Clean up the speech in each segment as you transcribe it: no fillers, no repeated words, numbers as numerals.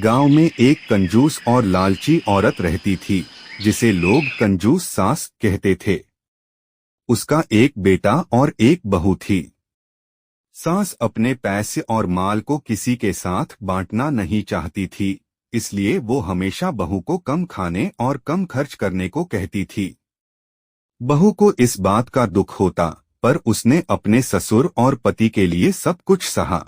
गांव में एक कंजूस और लालची औरत रहती थी जिसे लोग कंजूस सास कहते थे। उसका एक बेटा और एक बहू थी। सास अपने पैसे और माल को किसी के साथ बांटना नहीं चाहती थी, इसलिए वो हमेशा बहू को कम खाने और कम खर्च करने को कहती थी। बहू को इस बात का दुख होता, पर उसने अपने ससुर और पति के लिए सब कुछ सहा।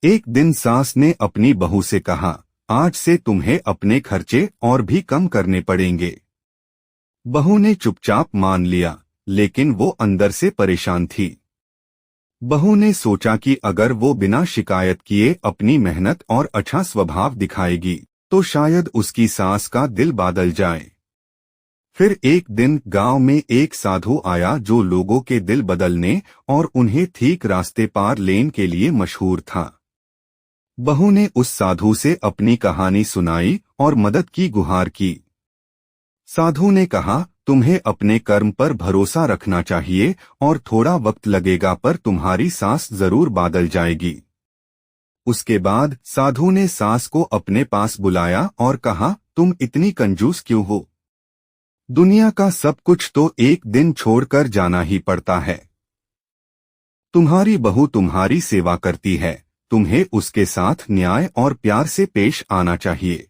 एक दिन सास ने अपनी बहू से कहा, आज से तुम्हें अपने खर्चे और भी कम करने पड़ेंगे। बहू ने चुपचाप मान लिया, लेकिन वो अंदर से परेशान थी। बहू ने सोचा कि अगर वो बिना शिकायत किए अपनी मेहनत और अच्छा स्वभाव दिखाएगी तो शायद उसकी सास का दिल बादल जाए। फिर एक दिन गांव में एक साधु आया जो लोगों के दिल बदलने और उन्हें ठीक रास्ते पार लेने के लिए मशहूर था। बहू ने उस साधु से अपनी कहानी सुनाई और मदद की गुहार की। साधु ने कहा, तुम्हें अपने कर्म पर भरोसा रखना चाहिए और थोड़ा वक्त लगेगा पर तुम्हारी सांस जरूर बादल जाएगी। उसके बाद साधु ने सास को अपने पास बुलाया और कहा, तुम इतनी कंजूस क्यों हो? दुनिया का सब कुछ तो एक दिन छोड़कर जाना ही पड़ता है। तुम्हारी बहू तुम्हारी सेवा करती है, तुम्हें उसके साथ न्याय और प्यार से पेश आना चाहिए।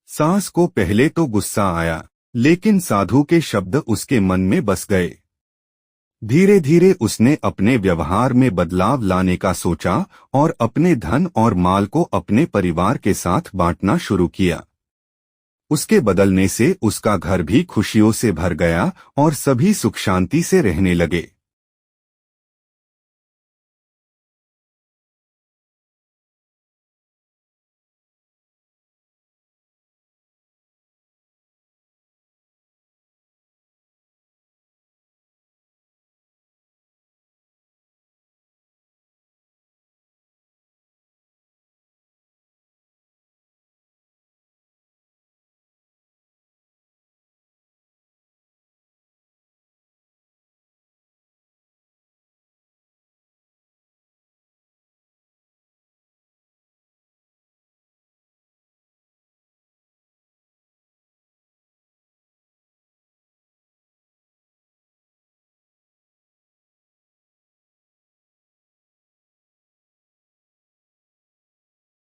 सास को पहले तो गुस्सा आया, लेकिन साधु के शब्द उसके मन में बस गए। धीरे धीरे उसने अपने व्यवहार में बदलाव लाने का सोचा और अपने धन और माल को अपने परिवार के साथ बांटना शुरू किया। उसके बदलने से उसका घर भी खुशियों से भर गया और सभी सुख शांति से रहने लगे।